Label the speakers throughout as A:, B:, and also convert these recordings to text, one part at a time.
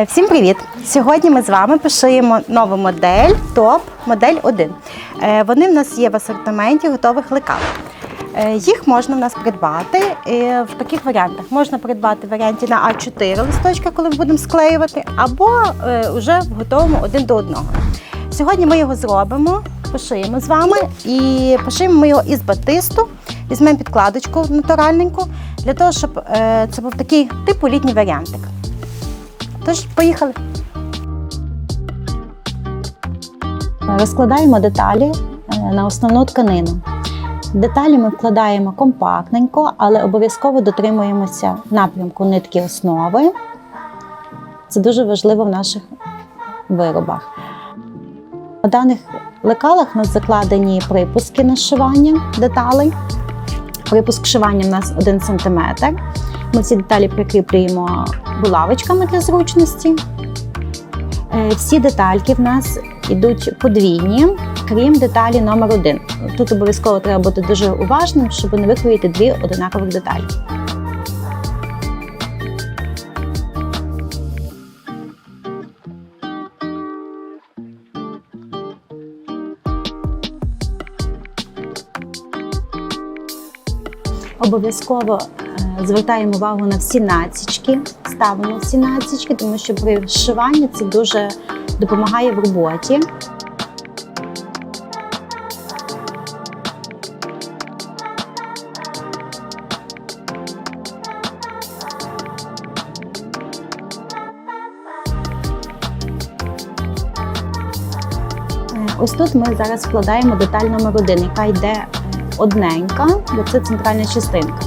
A: Всім привіт! Сьогодні ми з вами пошиємо нову модель ТОП модель 1. Вони в нас є в асортименті готових лекал. Їх можна в нас придбати в таких варіантах. Можна придбати в варіанті на А4 листочка, коли ми будемо склеювати, або вже в готовому один до одного. Сьогодні ми його зробимо, пошиємо з вами, і пошиємо ми його із батисту. Візьмемо підкладочку натуральненьку, для того, щоб це був такий типу літній варіантик. Тож, поїхали! Розкладаємо деталі на основну тканину. Деталі ми вкладаємо компактненько, але обов'язково дотримуємося напрямку нитки основи. Це дуже важливо в наших виробах. У даних лекалах у нас закладені припуски на зшивання деталей. Припуск шивання у нас 1 см. Ми ці деталі прикріплюємо булавочками для зручності. Всі детальки в нас йдуть подвійні, крім деталі номер 1. Тут обов'язково треба бути дуже уважним, щоб не викроїти 2 однакових детальки. Обов'язково звертаємо увагу на всі насічки, ставимо всі насічки, тому що при зшиванні це дуже допомагає в роботі. Ось тут ми зараз вкладаємо деталь номер 1, яка йде одненька, бо це центральна частинка.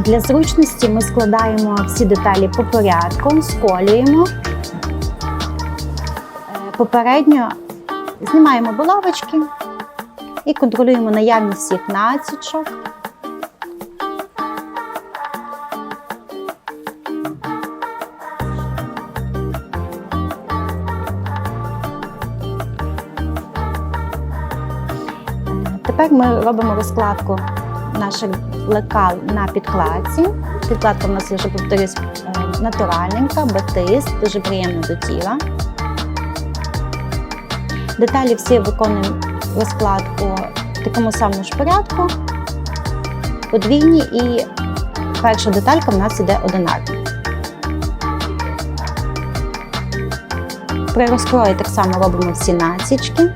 A: Для зручності ми складаємо всі деталі по порядку, сколюємо. Попередньо знімаємо булавочки і контролюємо наявність всіх насічок. Тепер ми робимо розкладку наших лекал на підкладці. Підкладка в нас, я вже повторюсь, натуральненька, батист, дуже приємна до тіла. Деталі всі виконуємо розкладку в такому самому ж порядку, подвійні, і перша деталька в нас йде одинарна. При розкрої так само робимо всі насічки.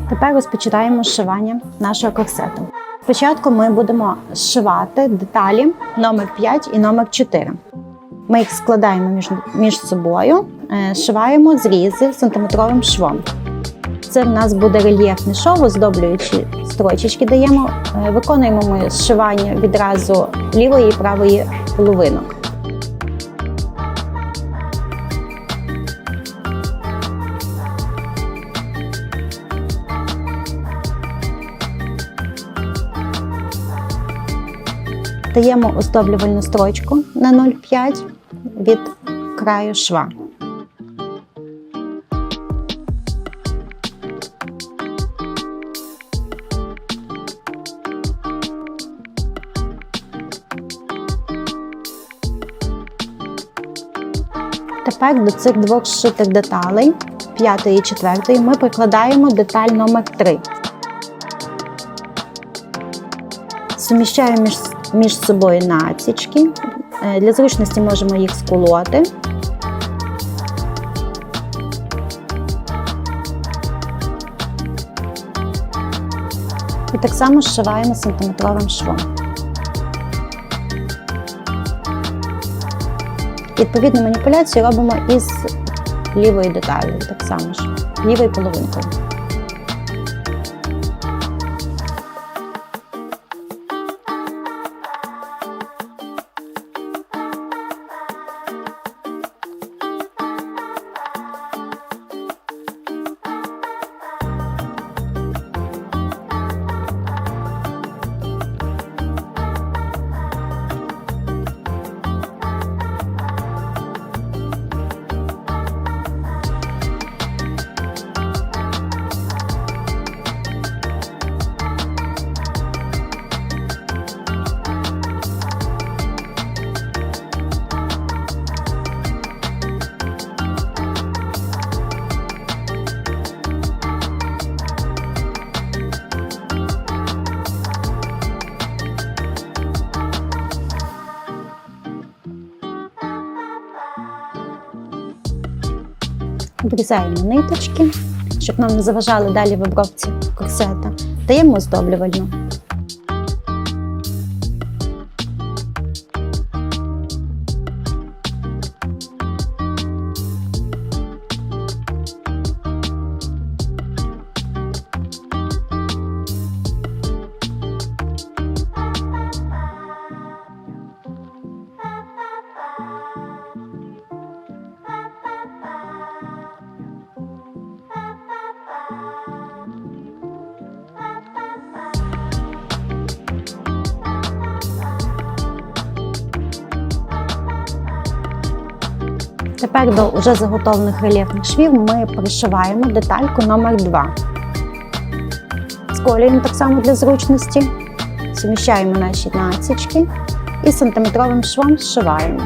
A: Тепер розпочинаємо зшивання нашого корсету. Спочатку ми будемо зшивати деталі номер 5 і номер 4. Ми їх складаємо між собою, зшиваємо зрізи сантиметровим швом. Це в нас буде рельєфний шов, оздоблюючі строчечки даємо. Виконуємо ми зшивання відразу лівої і правої половинок. Даємо оздоблювальну строчку на 0,5 від краю шва. Тепер до цих двох зшитих деталей, 5 і 4, ми прикладаємо деталь номер 3. Суміщаємо між собою насічки. Для зручності можемо їх сколоти. І так само зшиваємо сантиметровим швом. Відповідну маніпуляцію робимо із лівою деталью, так само ж, лівою половинкою. Обрізаємо ниточки, щоб нам не заважали далі в обробці корсета. Даємо оздоблювальну. Тепер до вже заготовлених рельєфних швів ми пришиваємо детальку номер 2. Сколюємо так само для зручності, суміщаємо наші насічки і сантиметровим швом зшиваємо.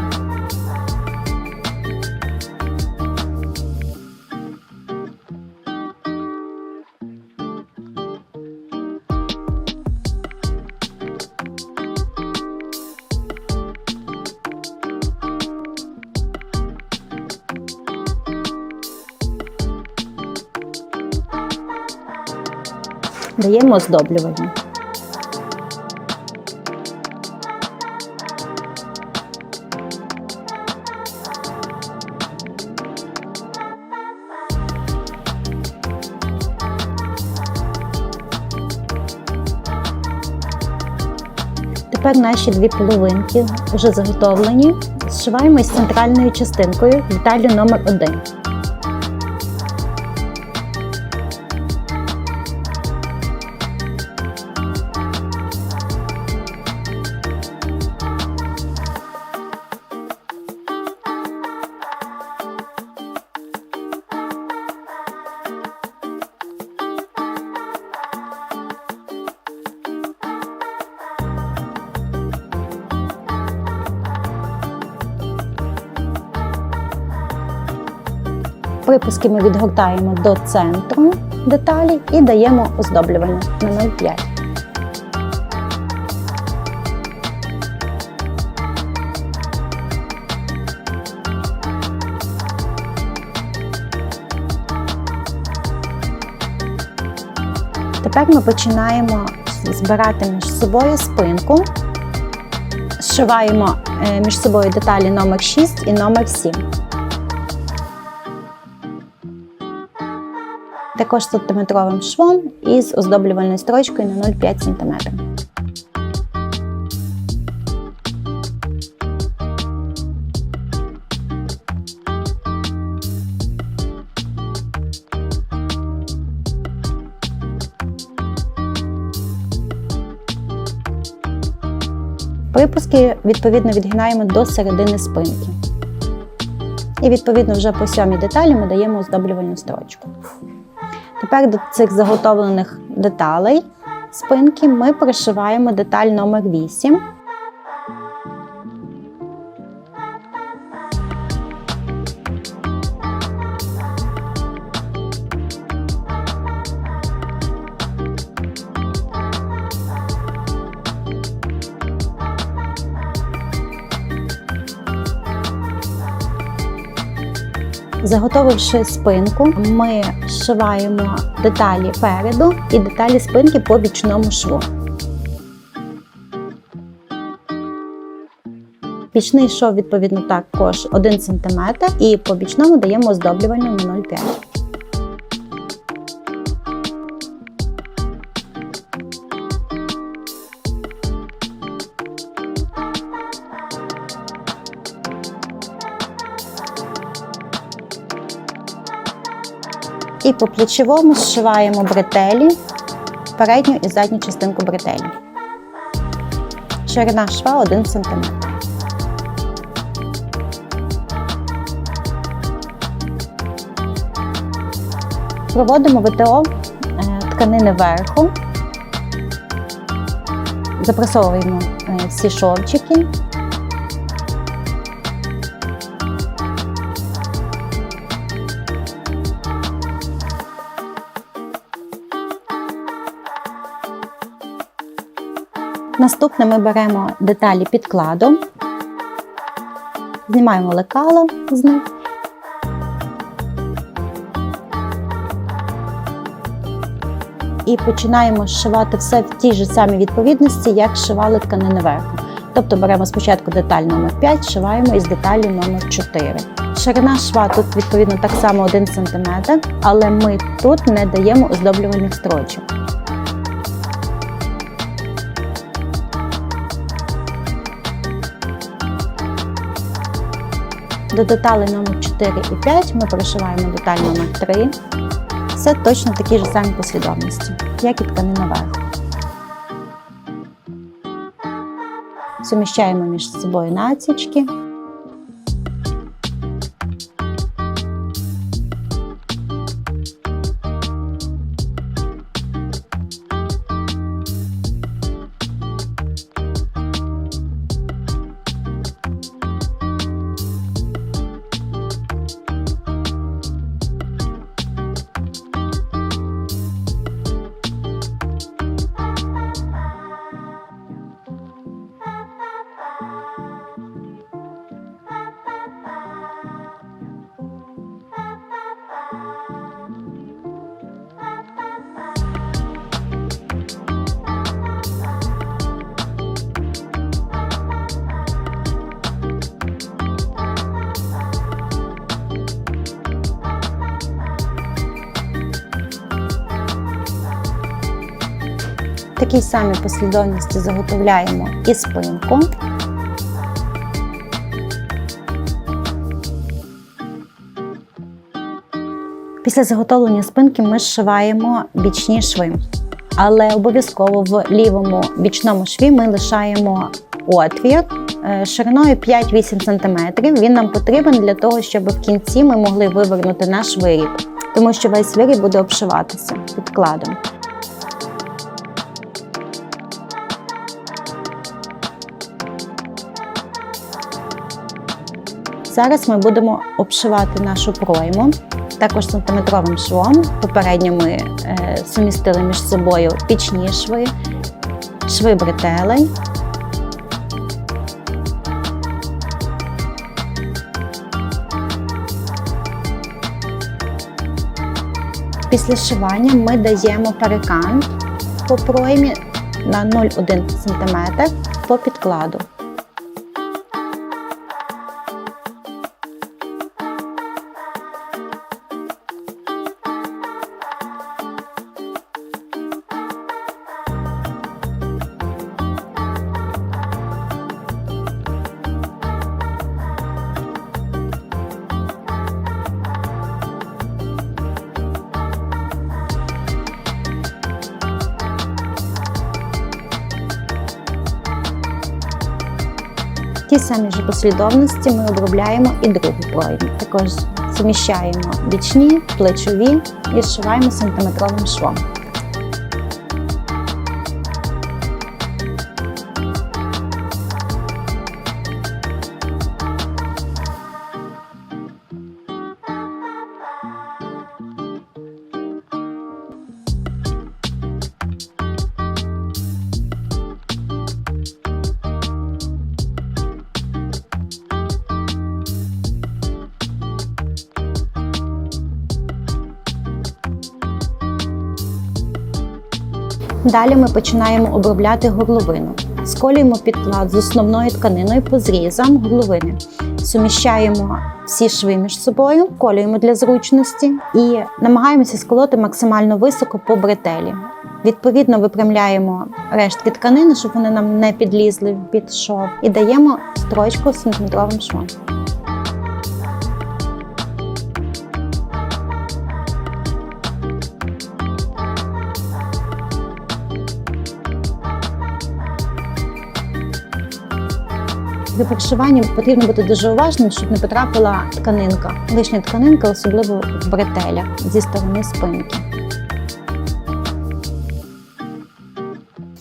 A: Даємо оздоблювання. Тепер наші дві половинки вже заготовлені. Зшиваємо із центральною частинкою деталлю номер 1. Припуски ми відгортаємо до центру деталі і даємо оздоблювання на 0,5. Тепер ми починаємо збирати між собою спинку. Зшиваємо між собою деталі номер 6 і номер 7. Також сантиметровим швом і з оздоблювальною строчкою на 0,5 см. Припуски відповідно відгинаємо до середини спинки. І відповідно вже по 7-й деталі ми даємо оздоблювальну строчку. Тепер до цих заготовлених деталей спинки ми пришиваємо деталь номер 8. Заготовивши спинку, ми зшиваємо деталі переду і деталі спинки по бічному шву. Бічний шов, відповідно, також 1 см і по бічному даємо оздоблювання на 0,5. І по плечовому зшиваємо бретелі, передню і задню частинку бретелі. Ширина шва 1 см. Проводимо ВТО тканини верху, запресовуємо всі шовчики. Наступне ми беремо деталі підкладу, знімаємо лекало з них і починаємо зшивати все в тій же самій відповідності, як зшивали тканини верху. Тобто беремо спочатку деталь номер 5, зшиваємо із деталі номер 4. Ширина шва тут відповідно так само 1 см, але ми тут не даємо оздоблювальних строчок. До деталей номер 4 і 5 ми пришиваємо деталь номер 3. Це точно такі ж самі послідовності, як і тканина верху. Суміщаємо між собою насічки. В такій самій послідовності заготовляємо і спинку. Після заготовлення спинки ми зшиваємо бічні шви. Але обов'язково в лівому бічному шві ми лишаємо отвір шириною 5-8 см. Він нам потрібен для того, щоб в кінці ми могли вивернути наш виріб, тому що весь виріб буде обшиватися підкладом. Зараз ми будемо обшивати нашу пройму, також сантиметровим швом. Попередньо ми сумістили між собою бічні шви, шви бретелей. Після зшивання ми даємо перекант по проймі на 0,1 см по підкладу. В тій самій ж послідовності ми обробляємо і другу пройму. Також суміщаємо бічні, плечові і зшиваємо сантиметровим швом. Далі ми починаємо обробляти горловину. Сколюємо підклад з основною тканиною по зрізам горловини. Суміщаємо всі шви між собою, колюємо для зручності і намагаємося сколоти максимально високо по бретелі. Відповідно, випрямляємо рештки тканини, щоб вони нам не підлізли під шов, і даємо строчку з сантиметровим швом. При пришиванні потрібно бути дуже уважним, щоб не потрапила тканинка. Лишня тканинка, особливо в бретелях, зі сторони спинки.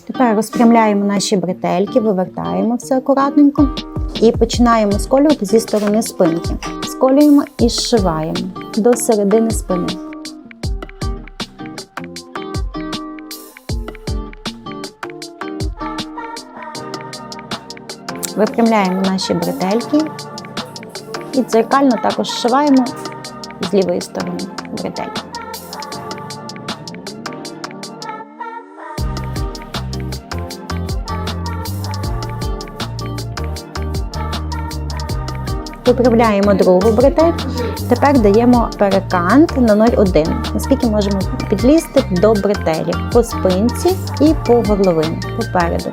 A: Тепер розпрямляємо наші бретельки, вивертаємо все акуратненько і починаємо сколювати зі сторони спинки. Сколюємо і зшиваємо до середини спини. Випрямляємо наші бретельки і дзеркально також зшиваємо з лівої сторони бретель. Виправляємо другу бретель. Тепер даємо перекант на 0,1. Наскільки можемо підлізти до бретелі по спинці і по горловині, попереду.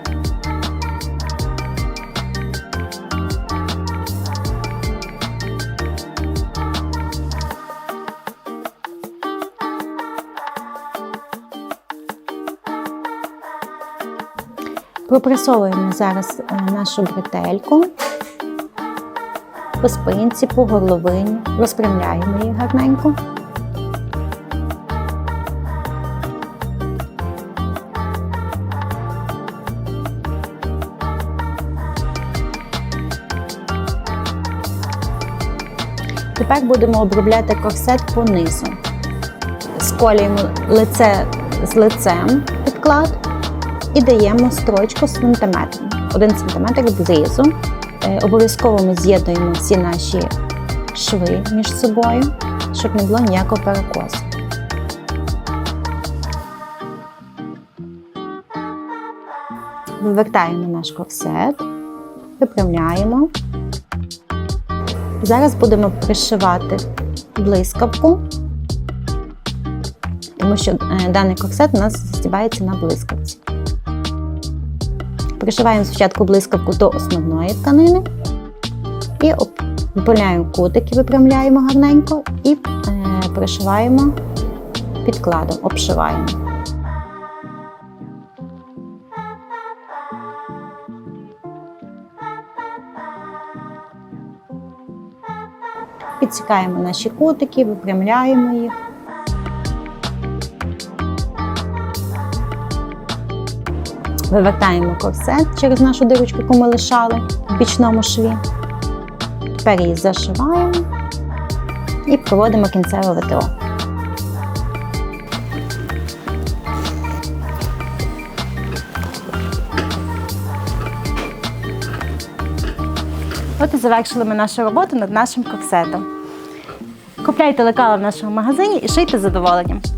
A: Пропресовуємо зараз нашу бретельку по спинці, по горловині, розпрямляємо її гарненько. Тепер будемо обробляти корсет по низу. Сколюємо лице з лицем підклад. І даємо строчку сантиметром, 1 см зрізу. Обов'язково ми з'єднуємо всі наші шви між собою, щоб не було ніякого перекосу. Вивертаємо наш корсет, випрямляємо. Зараз будемо пришивати блискавку, тому що даний корсет у нас застібається на блискавці. Пришиваємо спочатку блискавку до основної тканини і випиляємо кутики, випрямляємо гарненько і пришиваємо підкладом, обшиваємо. Підсікаємо наші кутики, випрямляємо їх. Вивертаємо корсет через нашу дирочку, яку ми лишали в бічному шві. Тепер її зашиваємо і проводимо кінцеве ВТО. От і завершили ми нашу роботу над нашим корсетом. Купляйте лекала в нашому магазині і шийте з задоволенням.